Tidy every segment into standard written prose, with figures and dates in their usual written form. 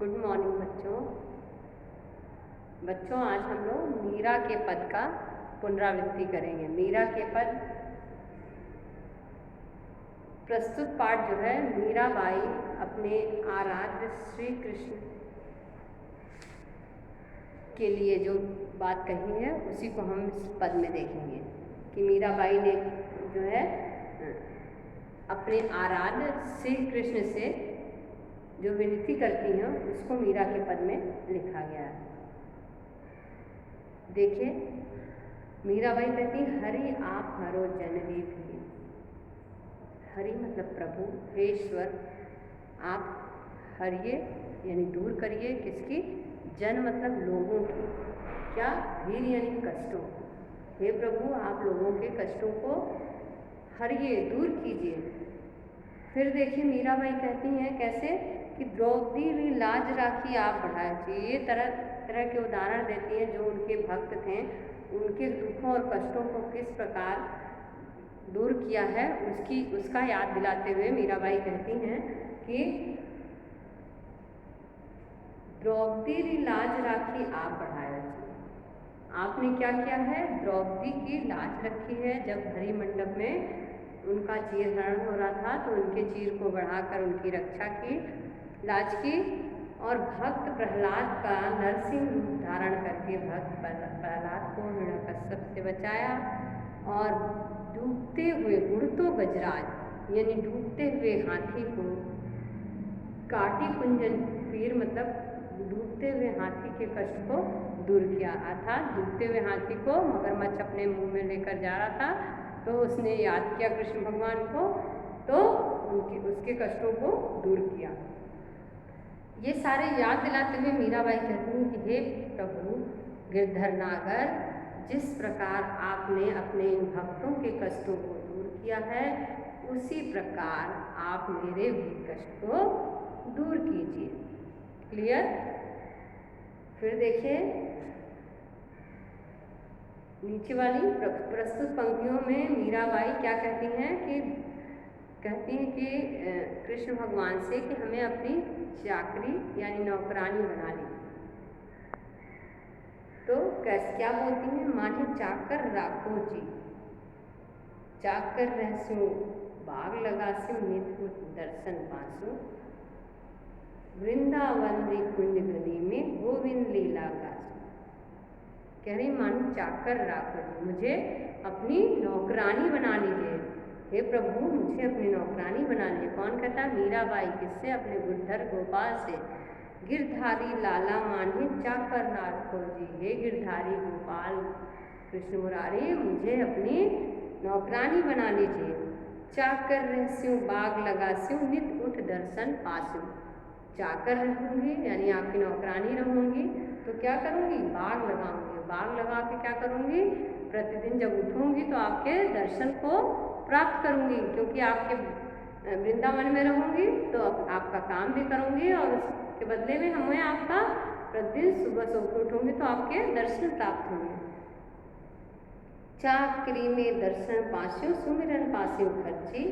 Good morning बच्चों आज हम लोग मीरा के पद का पुनरावृत्ति करेंगे। मीरा के पद प्रस्तुत पाठ जो है मीराबाई अपने आराध्य श्री कृष्ण के लिए जो बात कही है उसी को हम इस पद में देखेंगे कि मीराबाई ने जो है अपने आराध्य श्री कृष्ण से जो विनती करती हैं उसको मीरा के पद में लिखा गया है। देखिए मीराबाई कहती हरि आप हरो जननी भी। हरि मतलब प्रभु, हे ईश्वर आप हरिए यानी दूर करिए किसकी, जन मतलब लोगों की, क्या भीड़ यानी कष्टों। हे प्रभु आप लोगों के कष्टों को हरिए, दूर कीजिए। फिर देखिए मीराबाई कहती हैं कैसे कि द्रौपदी भी लाज राखी आप बढ़ाए। ये तरह तरह के उदाहरण देती हैं जो उनके भक्त थे, उनके दुखों और कष्टों को किस प्रकार दूर किया है उसका याद दिलाते हुए मीराबाई कहती हैं कि द्रौपदी री लाज राखी आप बढ़ाए। आपने क्या किया है, द्रौपदी की लाज रखी है। जब हरि मंडप में उनका चीरहरण हो रहा था तो उनके चीर को बढ़ाकर उनकी रक्षा की, लाज की। और भक्त प्रहलाद का नरसिंह रूप धारण करके भक्त प्रहलाद को हिरण्यकश्यप से बचाया। और डूबते हुए गुड़तो गजराज यानी डूबते हुए हाथी को काटी कुंजन पीर मतलब डूबते हुए हाथी के कष्ट को दूर किया। अर्थात डूबते हुए हाथी को मगरमच्छ अपने मुंह में लेकर जा रहा था तो उसने याद किया कृष्ण भगवान को, तो उसके कष्टों को दूर किया। ये सारे याद दिलाते हुए मीराबाई कहती हैं कि हे प्रभु गिरधर नागर, जिस प्रकार आपने अपने इन भक्तों के कष्टों को दूर किया है उसी प्रकार आप मेरे भी कष्ट को दूर कीजिए। क्लियर। फिर देखिए नीचे वाली प्रस्तुत पंक्तियों में मीराबाई क्या कहती हैं कि कृष्ण भगवान से कि हमें अपनी चाकरी यानी नौकरानी बना ली। तो क्या बोलती हैं, माने चाकर राखो जी, चाकर रहसो बाग लगासो नित दर्शन पासो, वृंदावन री कुंज गली में गोविंद लीला गासो। कह रही मानो चाकर राखो जी, मुझे अपनी नौकरानी बना लीजिए। हे प्रभु मुझे अपनी नौकरानी बना लीजिए। कौन कहता है, मीराबाई। किससे, अपने गिरधर गोपाल से। गिरधारी लाला मान्हे चाकर राखो जी, हे गिरधारी गोपाल कृष्ण मुरारी मुझे अपनी नौकरानी बना लीजिए। चाकर रहस्यों बाग लगास्यों नित उठ दर्शन पास्यों। चाकर रहूँगी यानी आपकी नौकरानी रहूँगी तो क्या करूँगी, बाग लगाऊंगी। बाग लगा के क्या करूँगी, प्रतिदिन जब उठूँगी तो आपके दर्शन को प्राप्त करूँगी, क्योंकि आपके वृंदावन में रहूँगी तो आपका काम भी करूँगी और उसके बदले में हमें आपका प्रतिदिन सुबह सो के उठूँगी तो आपके दर्शन प्राप्त होंगे। चाकरी में दर्शन पास्यों सुमिरन पास्यों खर्ची,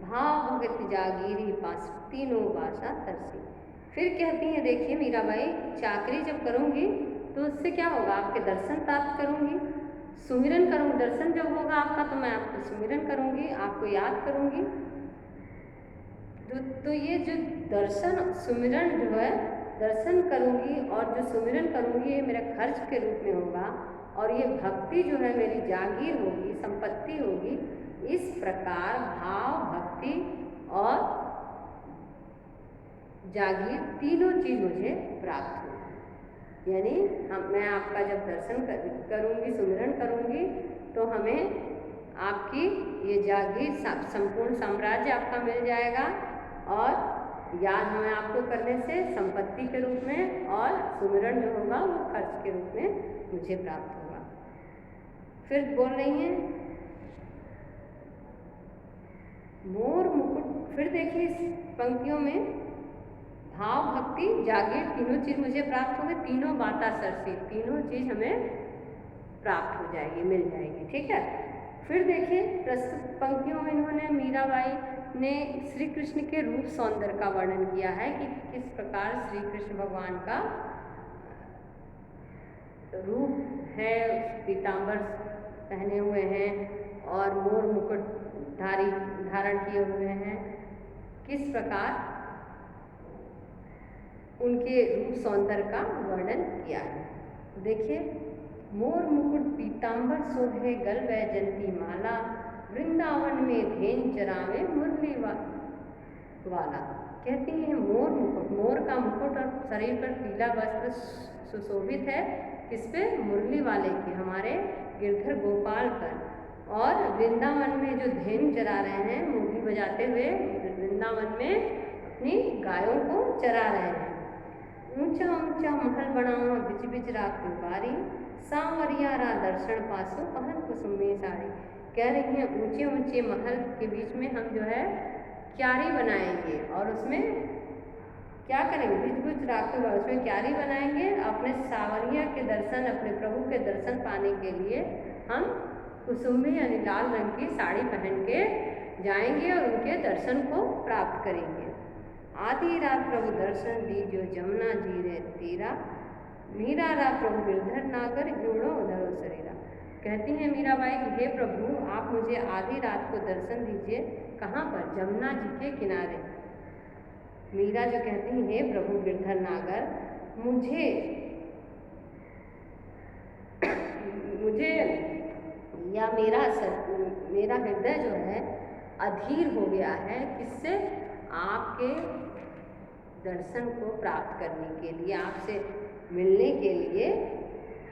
भाव भगत जागीरी पास तीनों भाषा तरसी। फिर कहती हैं देखिए मीराबाई, चाकरी जब करूँगी तो उससे क्या होगा, आपके दर्शन प्राप्त करूँगी। सुमिरन करूँगी, दर्शन जब होगा आपका तो मैं आपको सुमिरन करूँगी, आपको याद करूँगी। तो ये जो दर्शन सुमिरन जो है, दर्शन करूँगी और जो सुमिरन करूँगी ये मेरा खर्च के रूप में होगा और ये भक्ति जो है मेरी जागीर होगी, संपत्ति होगी। इस प्रकार भाव भक्ति और जागीर तीनों चीज मुझे प्राप्त होगी। यानी मैं आपका जब दर्शन करूँगी, सुमिरन करूँगी तो हमें आपकी ये जागीर संपूर्ण साम्राज्य आपका मिल जाएगा और याद हमें आपको करने से संपत्ति के रूप में और सुमिरन जो होगा वो खर्च के रूप में मुझे प्राप्त होगा। फिर बोल रही हैं मोर मुकुट। फिर देखिए इस पंक्तियों में भाव भक्ति जागीर तीनों चीज मुझे प्राप्त होगी, तीनों बाता सरसी, तीनों चीज हमें प्राप्त हो जाएगी, मिल जाएगी। ठीक है। फिर देखिए प्रस्तुत पंक्तियों में इन्होंने मीराबाई ने श्री कृष्ण के रूप सौंदर्य का वर्णन किया है कि किस प्रकार श्री कृष्ण भगवान का रूप है, पीताम्बर पहने हुए हैं और मोर मुकुट धारण किए हुए हैं, किस प्रकार उनके रूप सौंदर्य का वर्णन किया है। देखिए, मोर मुकुट पीताम्बर शोभे गल वैजंती माला, वृंदावन में धेन चरावे मुरली वाला। कहती हैं मोर मुकुट, मोर का मुकुट और शरीर पर पीला वस्त्र सुशोभित है, किस पे? मुरली वाले के, हमारे गिरधर गोपाल पर। और वृंदावन में जो धेनु चरा रहे हैं, मुरली बजाते हुए वृंदावन में अपनी गायों को चरा रहे हैं। ऊंचा ऊंचा महल बनाओ बिच बिच राखो बारी, सांवरिया रा दर्शन पासो पहन कुसुमी साड़ी। कह रही हैं ऊंचे ऊंचे महल के बीच में हम जो है क्यारी बनाएंगे और उसमें क्या करेंगे? बिच बिच राखो, उसमें क्यारी बनाएंगे। अपने सांवरिया के दर्शन, अपने प्रभु के दर्शन पाने के लिए हम कुसुमी यानी लाल रंग की साड़ी पहन के जाएंगे और उनके दर्शन को प्राप्त करेंगे। आधी रात प्रभु दर्शन दीजियो जमुना जीरे तीरा, मीरा रा प्रभु गिरधर नागर जोड़ो उधरो शरीरा। कहती हैं मीराबाई, हे प्रभु आप मुझे आधी रात को दर्शन दीजिए। कहाँ पर? जमुना जी के किनारे। मीरा जो कहती हैं, हे प्रभु गिरधर नागर, मुझे या मेरा हृदय जो है अधीर हो गया है, किससे? आपके दर्शन को प्राप्त करने के लिए, आपसे मिलने के लिए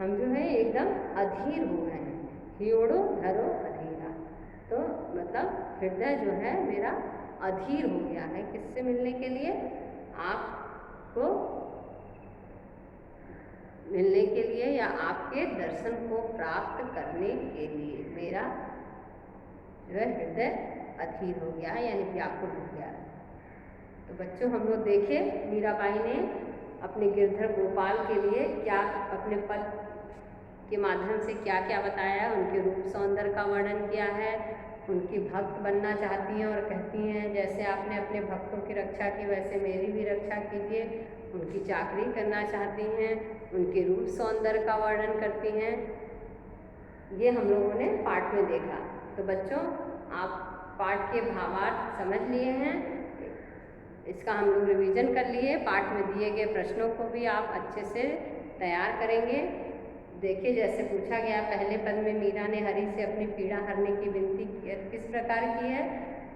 हम जो है एकदम अधीर हो गए हैं। हियोड़ो धरो अधीरा, तो मतलब हृदय जो है मेरा अधीर हो गया है, किससे मिलने के लिए? आपको मिलने के लिए या आपके दर्शन को प्राप्त करने के लिए मेरा जो है हृदय अधीर हो गया है, यानी व्याकुल हो गया है। तो बच्चों, हम लोग देखे मीराबाई ने अपने गिरधर गोपाल के लिए क्या, अपने पद के माध्यम से क्या क्या बताया, उनके रूप सौंदर्य का वर्णन किया है। उनकी भक्त बनना चाहती हैं और कहती हैं जैसे आपने अपने भक्तों की रक्षा की वैसे मेरी भी रक्षा कीजिए। उनकी चाकरी करना चाहती हैं, उनके रूप सौंदर्य का वर्णन करती हैं। ये हम लोगों ने पाठ में देखा। तो बच्चों, आप पाठ के भावार्थ समझ लिए हैं, इसका हम लोग रिवीजन कर लिए। पाठ में दिए गए प्रश्नों को भी आप अच्छे से तैयार करेंगे। देखिए, जैसे पूछा गया पहले पद में मीरा ने हरि से अपनी पीड़ा हरने की विनती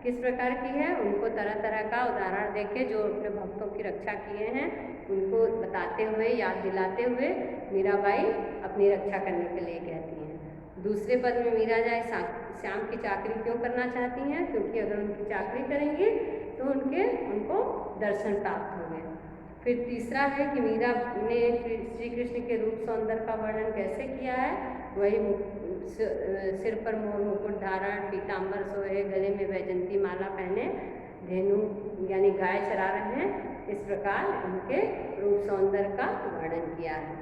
किस प्रकार की है, उनको तरह तरह का उदाहरण देके जो अपने भक्तों की रक्षा किए हैं उनको बताते हुए, याद दिलाते हुए मीराबाई अपनी रक्षा करने के लिए कहती हैं। दूसरे पद में मीरा जाए श्याम की चाकरी क्यों करना चाहती हैं? क्योंकि अगर उनकी चाकरी करेंगी तो उनको दर्शन प्राप्त होंगे। फिर तीसरा है कि मीरा ने श्री कृष्ण के रूप सौंदर्य का वर्णन कैसे किया है? वही सिर पर मोर मुकुट धारण, पीताम्बर सोहे, गले में वैजंती माला पहने धेनु यानी गाय चरा रहे हैं, इस प्रकार उनके रूप सौंदर्य का वर्णन किया है।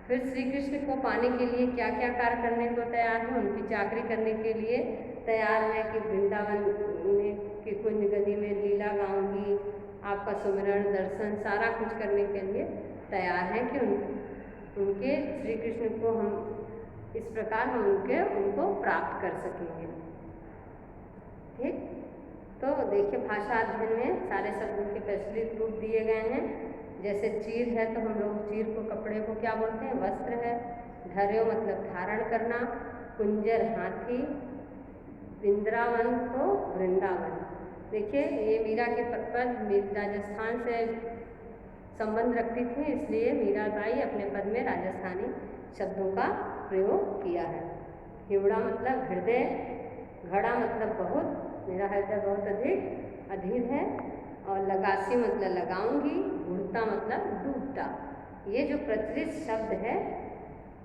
फिर श्री कृष्ण को पाने के लिए क्या क्या कार्य करने को तैयार है? उनकी चाकरी करने के लिए तैयार है कि वृंदावन में की कुंज गदी में लीला गाऊंगी, आपका सुमिरन दर्शन सारा कुछ करने के लिए तैयार हैं कि उनके श्री कृष्ण को हम इस प्रकार हम उनको प्राप्त कर सकेंगे। ठीक, तो देखिए भाषा अध्ययन में सारे शब्दों के प्रचलित रूप दिए गए हैं। जैसे चीर है तो हम लोग चीर को, कपड़े को क्या बोलते हैं? वस्त्र है। धर्यो मतलब धारण करना, कुंजर हाथी, वृंदावन को वृंदावन। देखिए, ये मीरा के पद राजस्थान से संबंध रखती थी, इसलिए मीराबाई अपने पद में राजस्थानी शब्दों का प्रयोग किया है। हिवड़ा मतलब हृदय, घड़ा मतलब बहुत, मेरा हृदय बहुत अधिक अधीर है, और लगासी मतलब लगाऊंगी, घुड़ता मतलब डूबता। ये जो प्रचलित शब्द है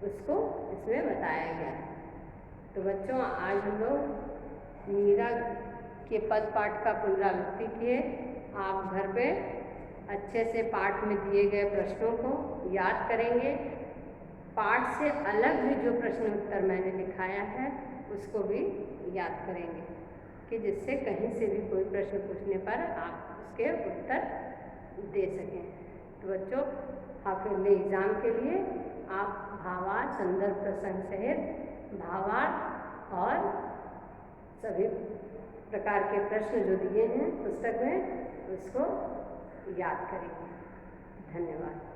उसको इसमें बताया गया है। तो बच्चों, आज हम लोग मीरा के पद पाठ का पुनरावृत्ति किए। आप घर पे अच्छे से पाठ में दिए गए प्रश्नों को याद करेंगे। पाठ से अलग भी जो प्रश्न उत्तर मैंने दिखाया है उसको भी याद करेंगे। कि जिससे कहीं से भी कोई प्रश्न पूछने पर आप उसके उत्तर दे सकें। तो बच्चों, हाफिज़ली एग्ज़ाम के लिए आप भावार्थ, संदर्भ प्रसंग सहित भावार्थ और सभी प्रकार के प्रश्न जो दिए हैं पुस्तक में उसको याद करेंगे। धन्यवाद।